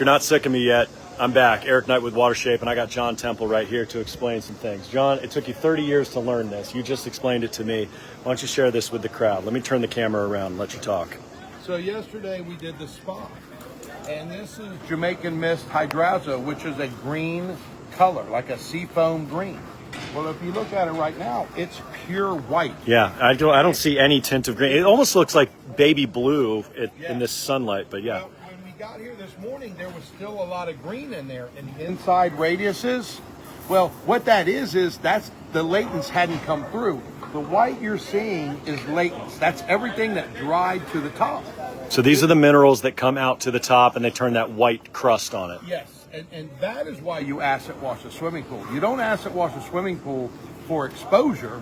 you're not sick of me yet, I'm back. Eric Knight with Watershape, and I got Jon Temple right here to explain some things. Jon, it took you 30 years to learn this. You just explained it to me. Why don't you share this with the crowd? Let me turn the camera around and let you talk. So yesterday we did the spa, and this is Jamaican Mist Hydrauzo, which is a green color, like a seafoam green. Well, if you look at it right now, it's pure white. Yeah, I don't see any tint of green. It almost looks like baby blue in this sunlight, but yeah. Well, when we got here this morning, there was still a lot of green in there. And the inside radiuses, well, what that is that's the latents hadn't come through. The white you're seeing is latents. That's everything that dried to the top. So these are the minerals that come out to the top, and they turn that white crust on it. Yes. And that is why you acid wash a swimming pool. You don't acid wash a swimming pool for exposure.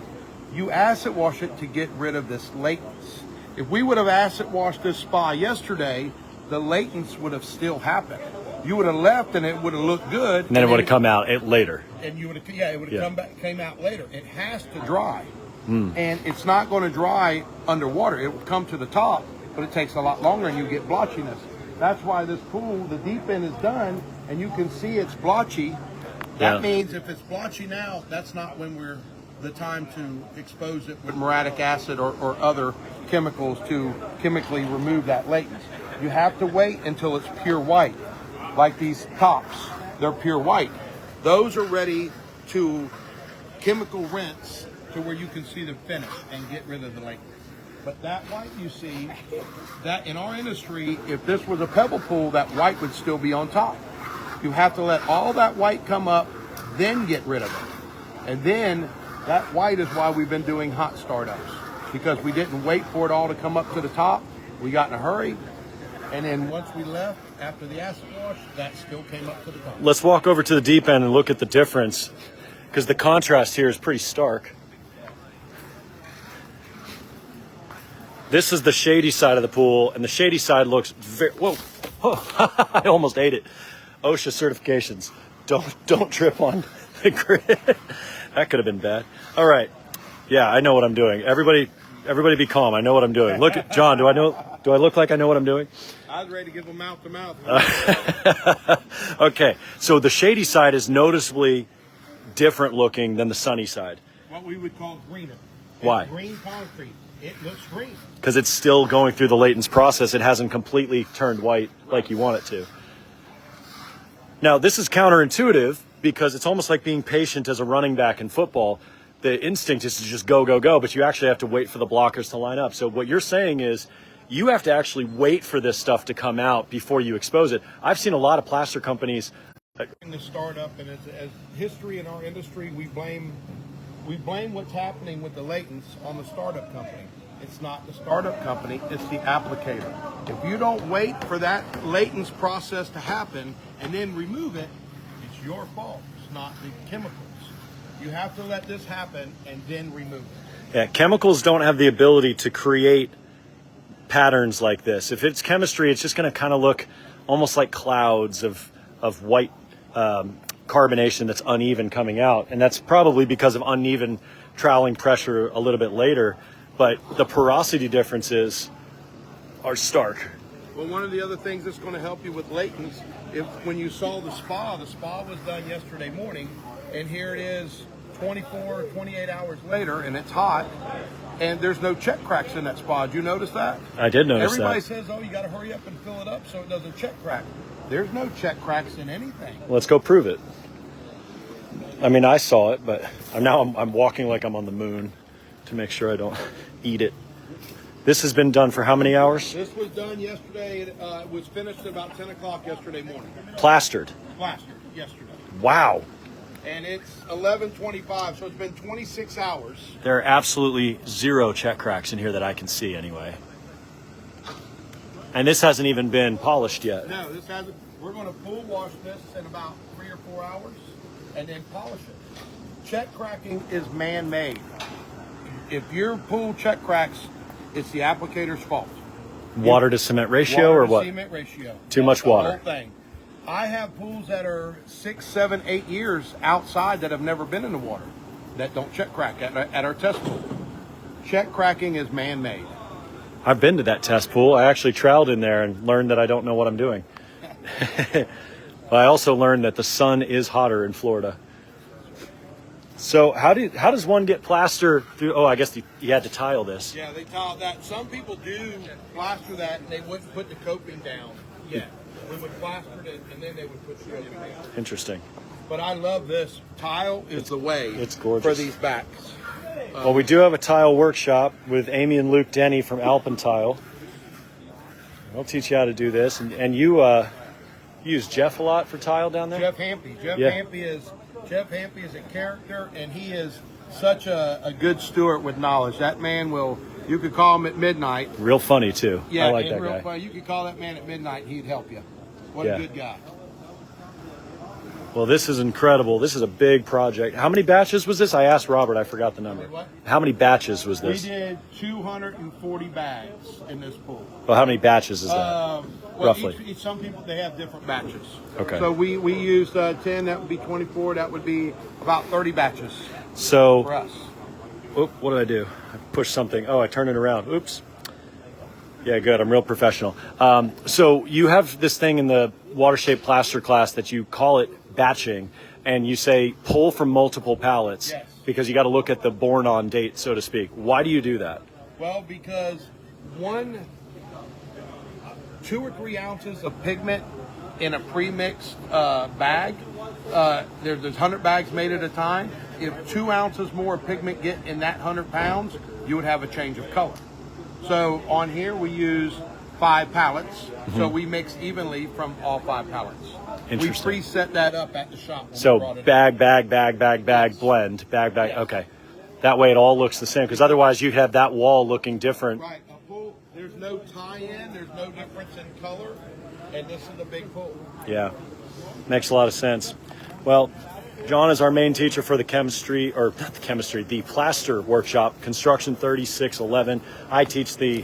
You acid wash it to get rid of this latents. If we would have acid washed this spa yesterday, the latents would have still happened. You would have left and it would have looked good. And then it would have come out later. And you would have, it would have came out later. It has to dry. And it's not going to dry underwater. It will come to the top, but it takes a lot longer and you get blotchiness. That's why this pool, the deep end is done, and you can see it's blotchy. That means if it's blotchy now, that's not when we're the time to expose it with muriatic acid or other chemicals to chemically remove that latents. You have to wait until it's pure white. Like these tops, they're pure white. Those are ready to chemical rinse to where you can see them finish and get rid of the latents. But that white you see, that in our industry, if this was a pebble pool, that white would still be on top. You have to let all that white come up, then get rid of it. And then that white is why we've been doing hot startups, because we didn't wait for it all to come up to the top. We got in a hurry. And then once we left, after the acid wash, that still came up to the top. Let's walk over to the deep end and look at the difference, because the contrast here is pretty stark. This is the shady side of the pool, and the shady side looks very, whoa, I almost ate it. OSHA certifications. Don't trip on the grid. That could have been bad. All right. Yeah, I know what I'm doing. Everybody be calm. I know what I'm doing. Look at Jon. Do I look like I know what I'm doing? I was ready to give them mouth to mouth. Okay. So the shady side is noticeably different looking than the sunny side. What we would call greener. Why? It's green concrete. It looks green. Because it's still going through the latents process. It hasn't completely turned white like you want it to. Now, this is counterintuitive because it's almost like being patient as a running back in football. The instinct is to just go, go, go, but you actually have to wait for the blockers to line up. So what you're saying is you have to actually wait for this stuff to come out before you expose it. I've seen a lot of plaster companies. In the startup, and as history in our industry, we blame what's happening with the latents on the startup company. It's not the startup company, it's the applicator. If you don't wait for that latents process to happen and then remove it, it's your fault. It's not the chemicals. You have to let this happen and then remove it. Yeah, chemicals don't have the ability to create patterns like this. If it's chemistry, it's just going to kind of look almost like clouds of white carbonation that's uneven coming out. And that's probably because of uneven troweling pressure a little bit later. But the porosity differences are stark. Well, one of the other things that's going to help you with latents, when you saw the spa was done yesterday morning, and here it is 24, 28 hours later, and it's hot, and there's no check cracks in that spa. Did you notice that? I did notice Everybody that. says, oh, you got to hurry up and fill it up so it doesn't check crack. There's no check cracks in anything. Let's go prove it. I mean, I saw it, but now I'm walking like I'm on the moon to make sure I don't eat it. This has been done for how many hours? This was done yesterday. It was finished at about 10 o'clock yesterday morning. Plastered? Plastered, yesterday. Wow. And it's 11:25, so it's been 26 hours. There are absolutely zero check cracks in here that I can see anyway. And this hasn't even been polished yet. No, this hasn't. We're going to pool wash this in about 3 or 4 hours and then polish it. Check cracking is man-made. If your pool check cracks, it's the applicator's fault. Water to cement ratio or what? Water to cement ratio. Too much water. The whole thing. I have pools that are 6, 7, 8 years outside that have never been in the water that don't check crack at our test pool. Check cracking is man-made. I've been to that test pool. I actually troweled in there and learned that I don't know what I'm doing. But I also learned that the sun is hotter in Florida. So how does one get plaster through? Oh, I guess you had to tile this. Yeah, they tile that. Some people do plaster that, and they wouldn't put the coping down yet. We would plaster it, and then they would put the coping down. Interesting. But I love this. Tile is the way. It's gorgeous for these backs. Well, we do have a tile workshop with Amy and Luke Denny from Alpentile. I'll teach you how to do this, and you use Jeff a lot for tile down there. Jeff Hampy. Jeff Hampy is a character, and he is such a good steward with knowledge. That man will. You could call him at midnight. Real funny too. Yeah, I like and that real guy. funny. You could call that man at midnight, and he'd help you. What a good guy. Well, this is incredible. This is a big project. How many batches was this? I asked Robert. I forgot the number. What? How many batches was this? We did 240 bags in this pool. Well, how many batches is that? Roughly. Some people, they have different batches. Okay. So we used 10. That would be 24. That would be about 30 batches So, for us. Oop, what did I do? I pushed something. Oh, I turned it around. Oops. Yeah, good. I'm real professional. So you have this thing in the Watershape plaster class that you call it batching, and you say pull from multiple pallets. Yes. Because you got to look at the born on date, so to speak. Why do you do that? Well, because 2 or 3 ounces of pigment in a pre-mixed bag, there's 100 bags made at a time. If 2 ounces more pigment get in that 100 pounds, you would have a change of color. So on here we use 5 pallets, so we mix evenly from all 5 pallets. We Interesting. preset that up at the shop. When we So brought it bag, in. bag, Yes. blend, bag. Yes. Okay. That way it all looks the same, because otherwise you'd have that wall looking different. Right, a pool, there's no tie-in, there's no difference in color, and this is a big pool. Yeah, makes a lot of sense. Well, John is our main teacher for the chemistry, or not the chemistry, the plaster workshop, Construction 3611. I teach the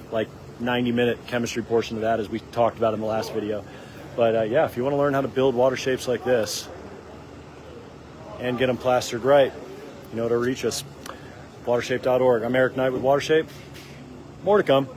90-minute chemistry portion of that, as we talked about in the last video. But yeah, if you want to learn how to build water shapes like this and get them plastered right, you know where to reach us. Watershape.org. I'm Eric Knight with Watershape. More to come.